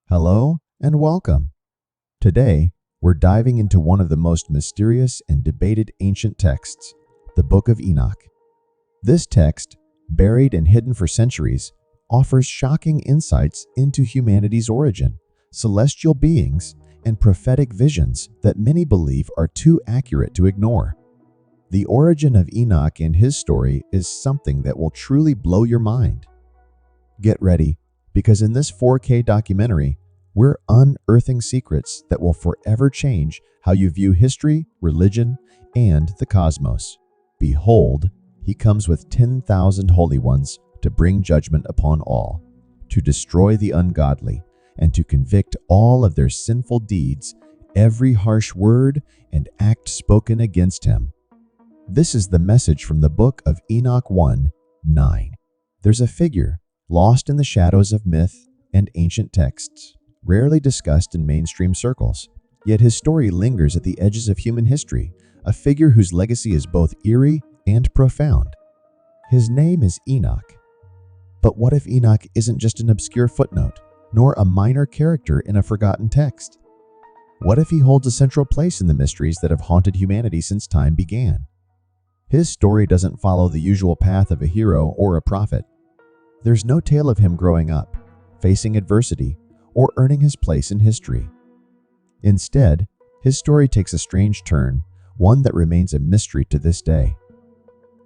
Hello and welcome. Today, we're diving into one of the most mysterious and debated ancient texts, the Book of Enoch. This text, buried and hidden for centuries, offers shocking insights into humanity's origin, celestial beings, and prophetic visions that many believe are too accurate to ignore. The origin of Enoch and his story is something that will truly blow your mind. Get ready, because in this 4K documentary, we're unearthing secrets that will forever change how you view history, religion, and the cosmos. Behold, he comes with 10,000 holy ones to bring judgment upon all, to destroy the ungodly, and to convict all of their sinful deeds, every harsh word and act spoken against him. This is the message from the Book of Enoch 1:9. There's a figure lost in the shadows of myth and ancient texts, rarely discussed in mainstream circles. Yet his story lingers at the edges of human history, a figure whose legacy is both eerie and profound. His name is Enoch. But what if Enoch isn't just an obscure footnote, nor a minor character in a forgotten text? What if he holds a central place in the mysteries that have haunted humanity since time began? His story doesn't follow the usual path of a hero or a prophet. There's no tale of him growing up, facing adversity, or earning his place in history. Instead, his story takes a strange turn, one that remains a mystery to this day.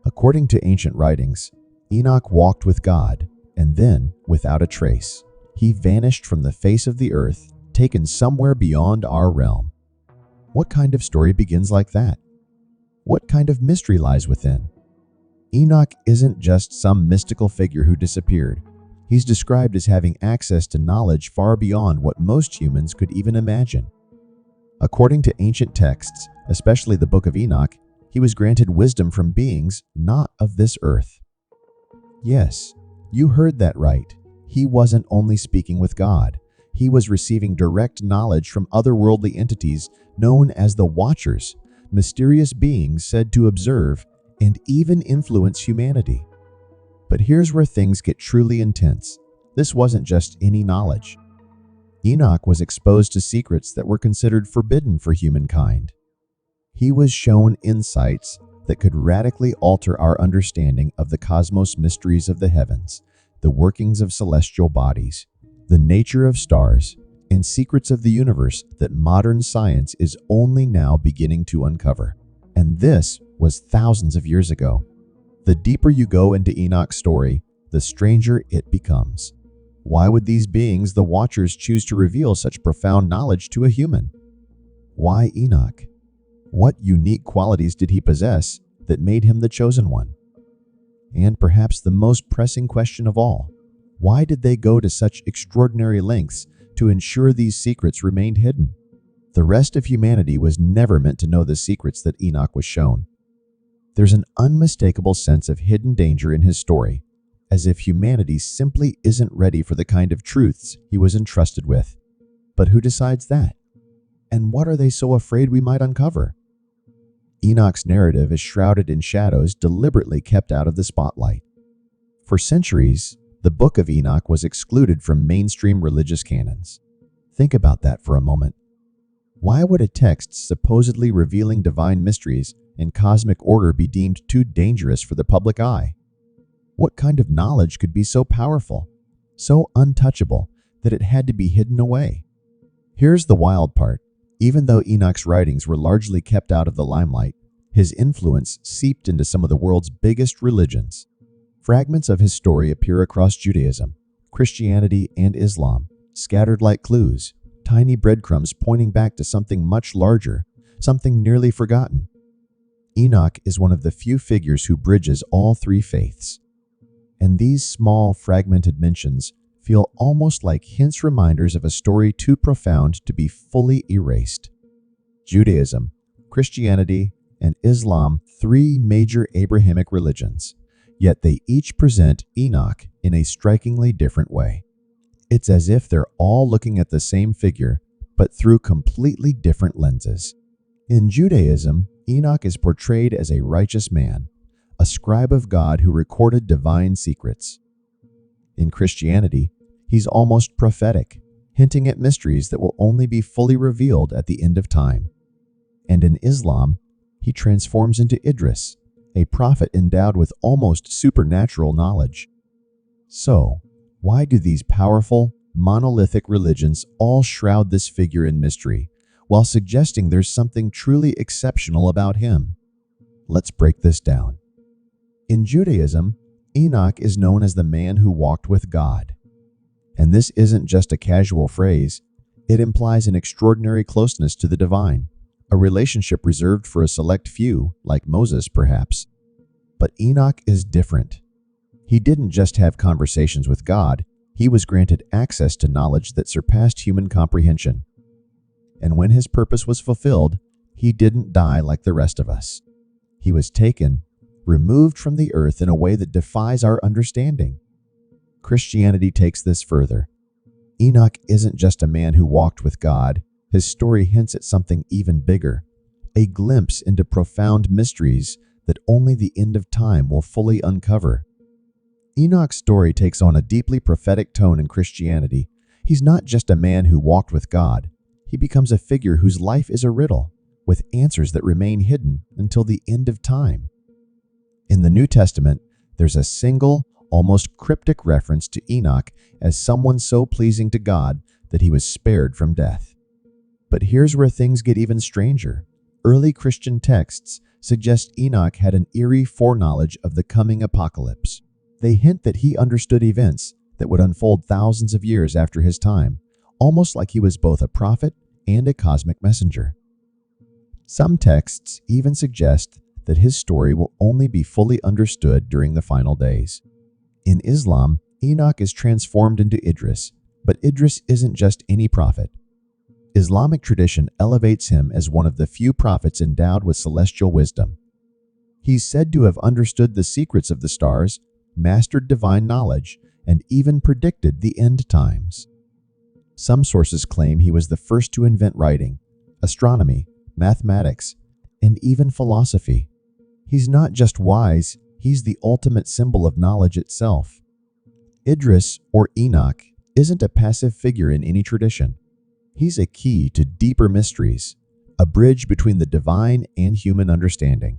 According to ancient writings, Enoch walked with God, and then, without a trace, he vanished from the face of the earth, taken somewhere beyond our realm. What kind of story begins like that? What kind of mystery lies within? Enoch isn't just some mystical figure who disappeared. He's described as having access to knowledge far beyond what most humans could even imagine. According to ancient texts, especially the Book of Enoch, he was granted wisdom from beings not of this earth. Yes, you heard that right. He wasn't only speaking with God. He was receiving direct knowledge from otherworldly entities known as the Watchers, mysterious beings said to observe and even influence humanity. But here's where things get truly intense. This wasn't just any knowledge. Enoch was exposed to secrets that were considered forbidden for humankind. He was shown insights that could radically alter our understanding of the cosmos mysteries of the heavens, the workings of celestial bodies, the nature of stars, and secrets of the universe that modern science is only now beginning to uncover. And this was thousands of years ago. The deeper you go into Enoch's story, the stranger it becomes. Why would these beings, the Watchers, choose to reveal such profound knowledge to a human? Why Enoch? What unique qualities did he possess that made him the chosen one? And perhaps the most pressing question of all, why did they go to such extraordinary lengths to ensure these secrets remained hidden? The rest of humanity was never meant to know the secrets that Enoch was shown. There's an unmistakable sense of hidden danger in his story, as if humanity simply isn't ready for the kind of truths he was entrusted with. But who decides that? And what are they so afraid we might uncover? Enoch's narrative is shrouded in shadows deliberately kept out of the spotlight. For centuries, the Book of Enoch was excluded from mainstream religious canons. Think about that for a moment. Why would a text supposedly revealing divine mysteries and cosmic order be deemed too dangerous for the public eye? What kind of knowledge could be so powerful, so untouchable, that it had to be hidden away? Here's the wild part. Even though Enoch's writings were largely kept out of the limelight, his influence seeped into some of the world's biggest religions. Fragments of his story appear across Judaism, Christianity, and Islam, scattered like clues, tiny breadcrumbs pointing back to something much larger, something nearly forgotten. Enoch is one of the few figures who bridges all three faiths. And these small, fragmented mentions feel almost like hints reminders of a story too profound to be fully erased. Judaism, Christianity, and Islam, three major Abrahamic religions, yet they each present Enoch in a strikingly different way. It's as if they're all looking at the same figure, but through completely different lenses. In Judaism, Enoch is portrayed as a righteous man, a scribe of God who recorded divine secrets. In Christianity, he's almost prophetic, hinting at mysteries that will only be fully revealed at the end of time. And in Islam, he transforms into Idris, a prophet endowed with almost supernatural knowledge. So, why do these powerful, monolithic religions all shroud this figure in mystery, while suggesting there's something truly exceptional about him? Let's break this down. In Judaism, Enoch is known as the man who walked with God. And this isn't just a casual phrase, it implies an extraordinary closeness to the divine, a relationship reserved for a select few, like Moses perhaps. But Enoch is different. He didn't just have conversations with God, he was granted access to knowledge that surpassed human comprehension. And when his purpose was fulfilled, he didn't die like the rest of us. He was taken, removed from the earth in a way that defies our understanding. Christianity takes this further. Enoch isn't just a man who walked with God. His story hints at something even bigger, a glimpse into profound mysteries that only the end of time will fully uncover. Enoch's story takes on a deeply prophetic tone in Christianity. He's not just a man who walked with God. He becomes a figure whose life is a riddle, with answers that remain hidden until the end of time. In the New Testament, there's a single, almost cryptic reference to Enoch as someone so pleasing to God that he was spared from death. But here's where things get even stranger. Early Christian texts suggest Enoch had an eerie foreknowledge of the coming apocalypse. They hint that he understood events that would unfold thousands of years after his time, almost like he was both a prophet and a cosmic messenger. Some texts even suggest that his story will only be fully understood during the final days. In Islam, Enoch is transformed into Idris, but Idris isn't just any prophet. Islamic tradition elevates him as one of the few prophets endowed with celestial wisdom. He's said to have understood the secrets of the stars, mastered divine knowledge, and even predicted the end times. Some sources claim he was the first to invent writing, astronomy, mathematics, and even philosophy. He's not just wise, he's the ultimate symbol of knowledge itself. Idris, or Enoch, isn't a passive figure in any tradition. He's a key to deeper mysteries, a bridge between the divine and human understanding.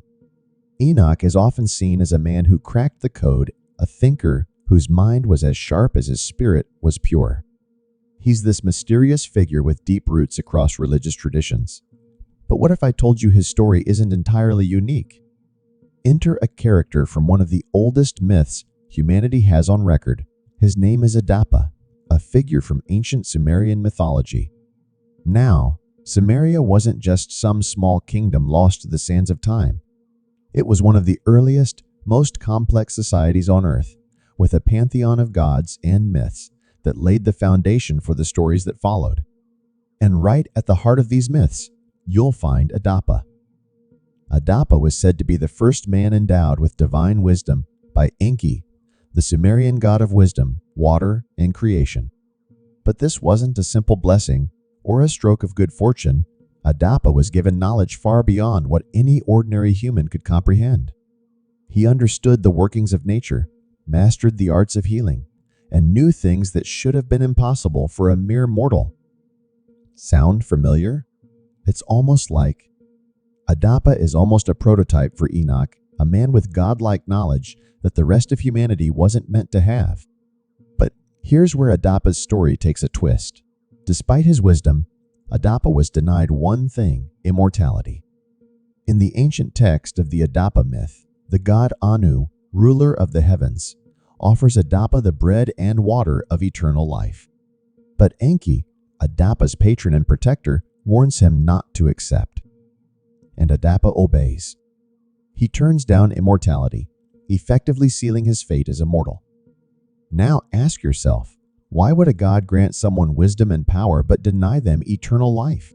Enoch is often seen as a man who cracked the code, a thinker whose mind was as sharp as his spirit was pure. He's this mysterious figure with deep roots across religious traditions. But what if I told you his story isn't entirely unique? Enter a character from one of the oldest myths humanity has on record. His name is Adapa, a figure from ancient Sumerian mythology. Now, Sumeria wasn't just some small kingdom lost to the sands of time. It was one of the earliest, most complex societies on Earth, with a pantheon of gods and myths that laid the foundation for the stories that followed. And right at the heart of these myths, you'll find Adapa. Adapa was said to be the first man endowed with divine wisdom by Enki, the Sumerian god of wisdom, water, and creation. But this wasn't a simple blessing or a stroke of good fortune. Adapa was given knowledge far beyond what any ordinary human could comprehend. He understood the workings of nature, mastered the arts of healing, and knew things that should have been impossible for a mere mortal. Sound familiar? It's almost like Adapa is almost a prototype for Enoch, a man with godlike knowledge that the rest of humanity wasn't meant to have. But here's where Adapa's story takes a twist. Despite his wisdom, Adapa was denied one thing: immortality. In the ancient text of the Adapa myth, the god Anu, ruler of the heavens, offers Adapa the bread and water of eternal life. But Enki, Adapa's patron and protector, warns him not to accept. And Adapa obeys. He turns down immortality, effectively sealing his fate as immortal. Now ask yourself, why would a god grant someone wisdom and power but deny them eternal life?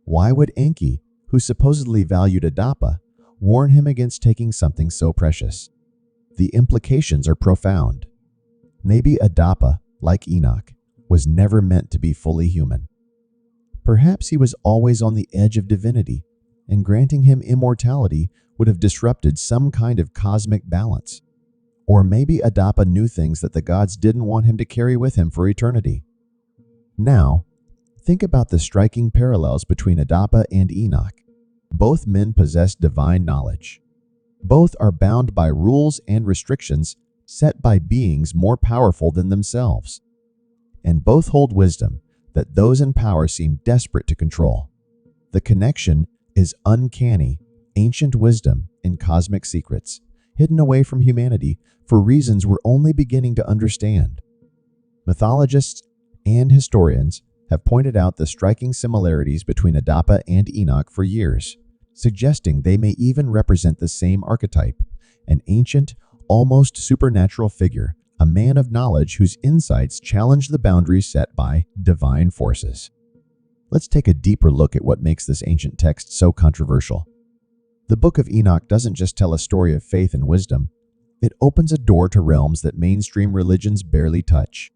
Why would Enki, who supposedly valued Adapa, warn him against taking something so precious? The implications are profound. Maybe Adapa, like Enoch, was never meant to be fully human. Perhaps he was always on the edge of divinity, and granting him immortality would have disrupted some kind of cosmic balance. Or maybe Adapa knew things that the gods didn't want him to carry with him for eternity. Now, think about the striking parallels between Adapa and Enoch. Both men possess divine knowledge. Both are bound by rules and restrictions set by beings more powerful than themselves. And both hold wisdom that those in power seem desperate to control. The connection is uncanny, ancient wisdom and cosmic secrets, hidden away from humanity for reasons we're only beginning to understand. Mythologists and historians have pointed out the striking similarities between Adapa and Enoch for years, suggesting they may even represent the same archetype, an ancient, almost supernatural figure, a man of knowledge whose insights challenge the boundaries set by divine forces. Let's take a deeper look at what makes this ancient text so controversial. The Book of Enoch doesn't just tell a story of faith and wisdom, it opens a door to realms that mainstream religions barely touch.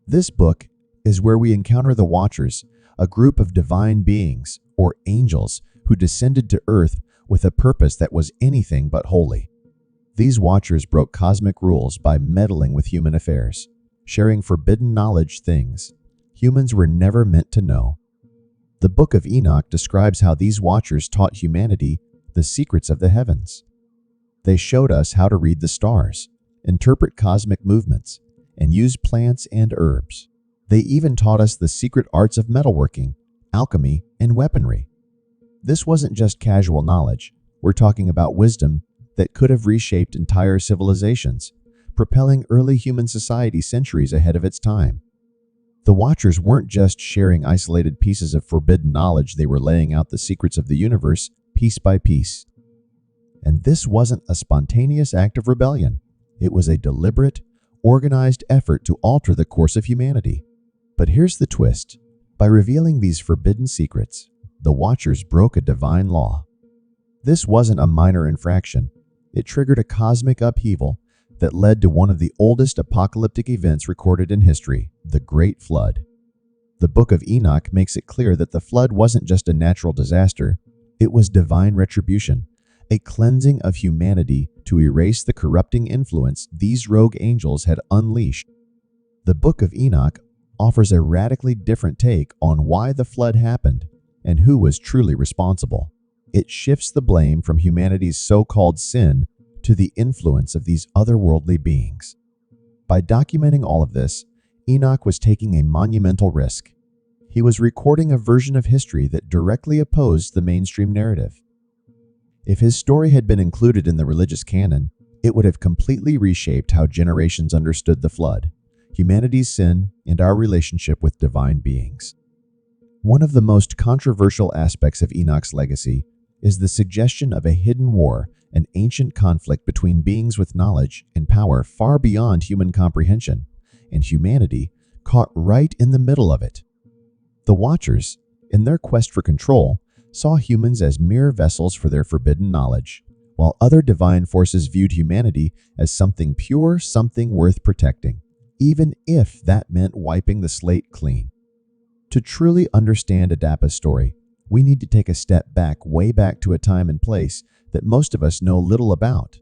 This book is where we encounter the Watchers, a group of divine beings, or angels, who descended to earth with a purpose that was anything but holy. These Watchers broke cosmic rules by meddling with human affairs, sharing forbidden knowledge things humans were never meant to know. The Book of Enoch describes how these Watchers taught humanity the secrets of the heavens. They showed us how to read the stars, interpret cosmic movements, and use plants and herbs. They even taught us the secret arts of metalworking, alchemy, and weaponry. This wasn't just casual knowledge. We're talking about wisdom that could have reshaped entire civilizations, propelling early human society centuries ahead of its time. The Watchers weren't just sharing isolated pieces of forbidden knowledge, they were laying out the secrets of the universe piece by piece. And this wasn't a spontaneous act of rebellion. It was a deliberate, organized effort to alter the course of humanity. But here's the twist. By revealing these forbidden secrets, the Watchers broke a divine law. This wasn't a minor infraction. It triggered a cosmic upheaval that led to one of the oldest apocalyptic events recorded in history, the Great Flood. The Book of Enoch makes it clear that the flood wasn't just a natural disaster, it was divine retribution, a cleansing of humanity to erase the corrupting influence these rogue angels had unleashed. The Book of Enoch offers a radically different take on why the flood happened and who was truly responsible. It shifts the blame from humanity's so-called sin to the influence of these otherworldly beings. By documenting all of this, Enoch was taking a monumental risk. He was recording a version of history that directly opposed the mainstream narrative. If his story had been included in the religious canon, it would have completely reshaped how generations understood the flood, humanity's sin, and our relationship with divine beings. One of the most controversial aspects of Enoch's legacy is the suggestion of a hidden war, an ancient conflict between beings with knowledge and power far beyond human comprehension, and humanity caught right in the middle of it. The Watchers, in their quest for control, saw humans as mere vessels for their forbidden knowledge, while other divine forces viewed humanity as something pure, something worth protecting, even if that meant wiping the slate clean. To truly understand Adapa's story, we need to take a step back, way back to a time and place that most of us know little about.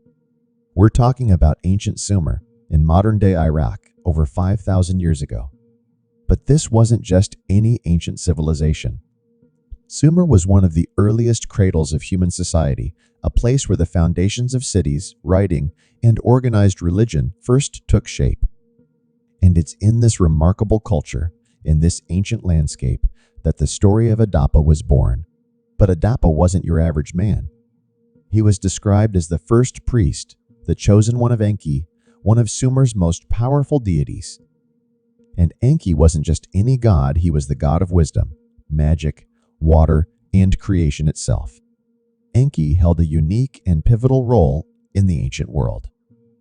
We're talking about ancient Sumer in modern-day Iraq over 5,000 years ago. But this wasn't just any ancient civilization. Sumer was one of the earliest cradles of human society, a place where the foundations of cities, writing, and organized religion first took shape. And it's in this remarkable culture, in this ancient landscape, that the story of Adapa was born. But Adapa wasn't your average man. He was described as the first priest, the chosen one of Enki, one of Sumer's most powerful deities. And Enki wasn't just any god, he was the god of wisdom, magic, water, and creation itself. Enki held a unique and pivotal role in the ancient world.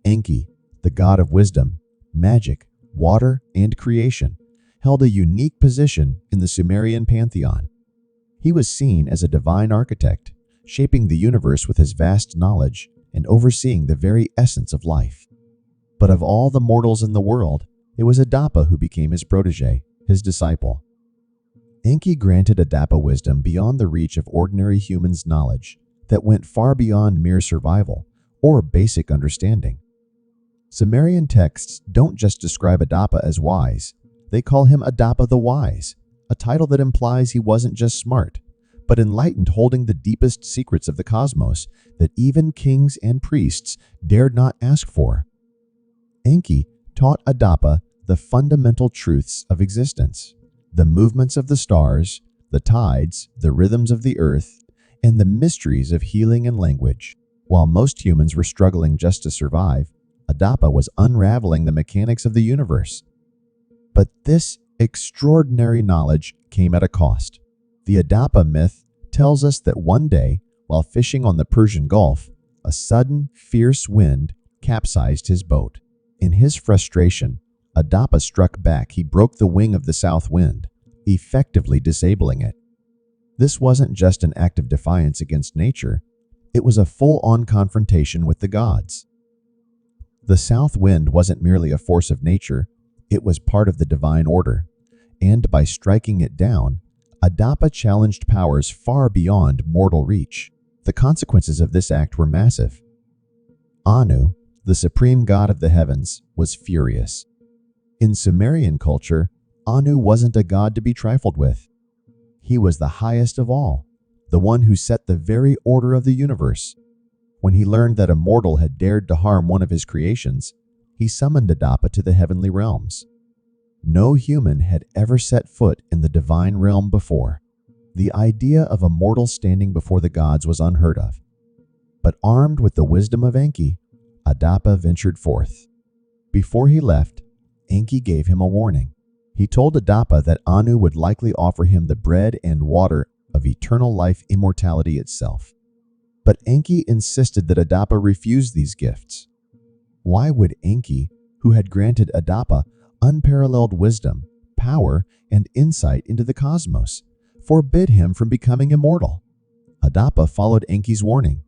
Enki, the god of wisdom, magic, water, and creation, held a unique position in the Sumerian pantheon. He was seen as a divine architect, shaping the universe with his vast knowledge and overseeing the very essence of life. But of all the mortals in the world, it was Adapa who became his protege, his disciple. Enki granted Adapa wisdom beyond the reach of ordinary humans' knowledge that went far beyond mere survival or basic understanding. Sumerian texts don't just describe Adapa as wise, They call him Adapa the Wise, a title that implies he wasn't just smart, but enlightened, holding the deepest secrets of the cosmos that even kings and priests dared not ask for. Enki taught Adapa the fundamental truths of existence, the movements of the stars, the tides, the rhythms of the earth, and the mysteries of healing and language. While most humans were struggling just to survive, Adapa was unraveling the mechanics of the universe. But this extraordinary knowledge came at a cost. The Adapa myth tells us that one day, while fishing on the Persian Gulf, a sudden, fierce wind capsized his boat. In his frustration, Adapa struck back. He broke the wing of the south wind, effectively disabling it. This wasn't just an act of defiance against nature, it was a full-on confrontation with the gods. The south wind wasn't merely a force of nature, it was part of the divine order, and by striking it down, Adapa challenged powers far beyond mortal reach. The consequences of this act were massive. Anu, the supreme god of the heavens, was furious. In Sumerian culture, Anu wasn't a god to be trifled with. He was the highest of all, the one who set the very order of the universe. When he learned that a mortal had dared to harm one of his creations, he summoned Adapa to the heavenly realms. No human had ever set foot in the divine realm before. The idea of a mortal standing before the gods was unheard of. But armed with the wisdom of Enki, Adapa ventured forth. Before he left, Enki gave him a warning. He told Adapa that Anu would likely offer him the bread and water of eternal life, immortality itself. But Enki insisted that Adapa refuse these gifts. Why would Enki, who had granted Adapa unparalleled wisdom, power, and insight into the cosmos, forbid him from becoming immortal? Adapa followed Enki's warning.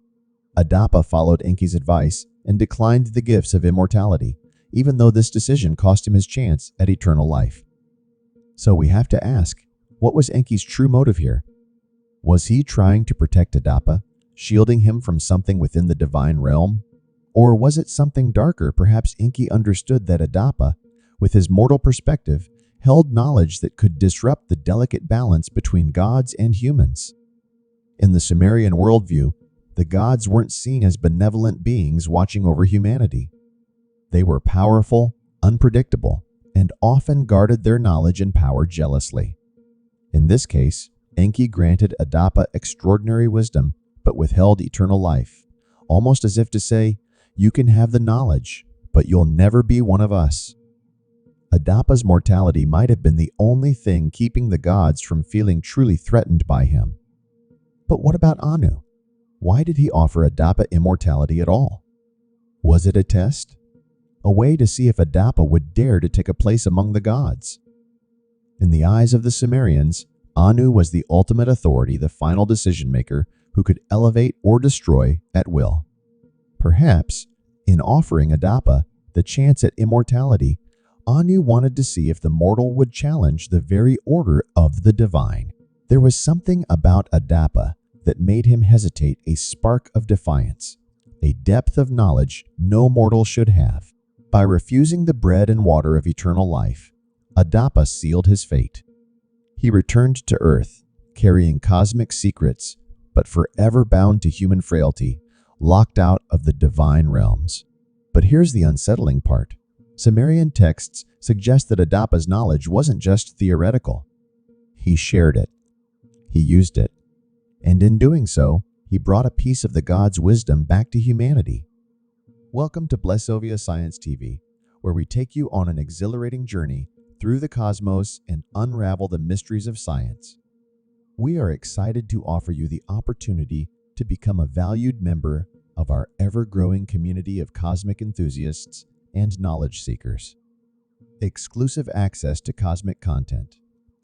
Adapa followed Enki's advice and declined the gifts of immortality, even though this decision cost him his chance at eternal life. So we have to ask, what was Enki's true motive here? Was he trying to protect Adapa, shielding him from something within the divine realm? Or was it something darker? Perhaps Enki understood that Adapa, with his mortal perspective, held knowledge that could disrupt the delicate balance between gods and humans. In the Sumerian worldview, the gods weren't seen as benevolent beings watching over humanity. They were powerful, unpredictable, and often guarded their knowledge and power jealously. In this case, Enki granted Adapa extraordinary wisdom, but withheld eternal life, almost as if to say, "You can have the knowledge, but you'll never be one of us." Adapa's mortality might have been the only thing keeping the gods from feeling truly threatened by him. But what about Anu? Why did he offer Adapa immortality at all? Was it a test? A way to see if Adapa would dare to take a place among the gods? In the eyes of the Sumerians, Anu was the ultimate authority, the final decision-maker who could elevate or destroy at will. Perhaps, in offering Adapa the chance at immortality, Anu wanted to see if the mortal would challenge the very order of the divine. There was something about Adapa that made him hesitate, a spark of defiance, a depth of knowledge no mortal should have. By refusing the bread and water of eternal life, Adapa sealed his fate. He returned to Earth, carrying cosmic secrets, but forever bound to human frailty, locked out of the divine realms. But here's the unsettling part. Sumerian texts suggest that Adapa's knowledge wasn't just theoretical. He shared it. He used it. And in doing so, he brought a piece of the gods' wisdom back to humanity. Welcome to Blessovia Science TV, where we take you on an exhilarating journey through the cosmos and unravel the mysteries of science. We are excited to offer you the opportunity to become a valued member of our ever-growing community of cosmic enthusiasts and knowledge seekers. Exclusive access to cosmic content.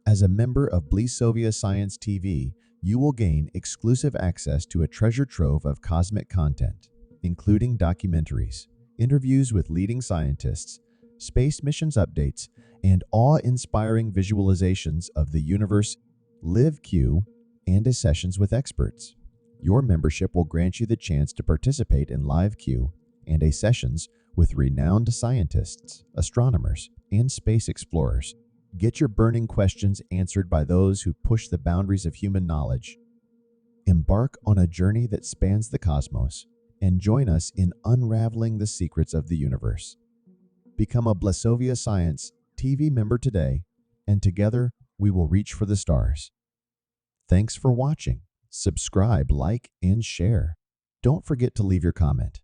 As a member of Blessovia Science TV, you will gain exclusive access to a treasure trove of cosmic content, including documentaries, interviews with leading scientists, space missions updates, and awe-inspiring visualizations of the universe, live Q, and sessions with experts. Your membership will grant you the chance to participate in live Q and sessions with renowned scientists, astronomers, and space explorers. Get your burning questions answered by those who push the boundaries of human knowledge. Embark on a journey that spans the cosmos and join us in unraveling the secrets of the universe. Become a Blessovia Science TV member today, and together we will reach for the stars. Thanks for watching. Subscribe, like, and share. Don't forget to leave your comment.